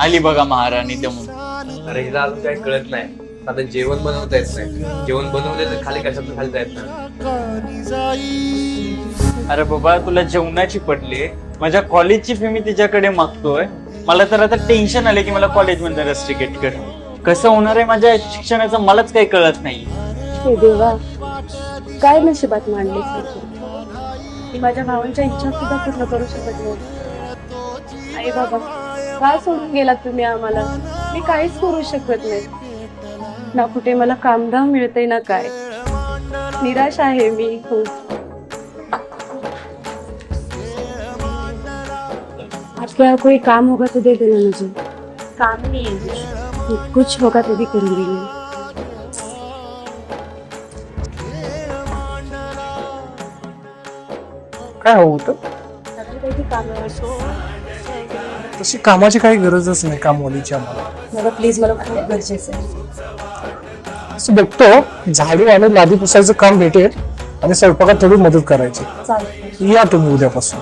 आली बघा महाराणी दमून. अरे हिला अजून काही कळत नाही. आता जेवण बनवता येत नाही. जेवण बनवले तर खाली कशातून खाली जायत नाही. अरे बाबा तुला जेवणाची पडली, माझ्या कॉलेजची फी मी तिच्याकडे मागतोय. मला तर आता टेन्शन आले की मला कॉलेज मध्ये रस्टिकेट कर. कसं होणार आहे माझ्या शिक्षणाचं मलाच काही कळत नाही. हे देवा, काय नशिबात मांडले. मी माझ्या भावांच्या इच्छा सुद्धा पूर्ण करू शकत नाही. आई बाबा, काय सोडून गेलात तुम्ही आम्हाला. मी काहीच करू शकत नाही. ना कुठे मला कामधाम मिळते ना काय. निराश आहे मी खूप. आपका कोई काम होगा तो दे देना मुझे. काम नहीं है, कुछ होगा तो भी करूंगी मैं. काय हवं होतं? तशी कामाची काही गरजच नाही कामवालीची आम्हाला. मला प्लीज, मला खूप गरजेचं आहे. असं बघतो झाडू आणि लादी पुसायचं काम भेटेल आणि स्वयंपाकात थोडी मदत करायची. चालेल. या तुम्ही उद्यापासून.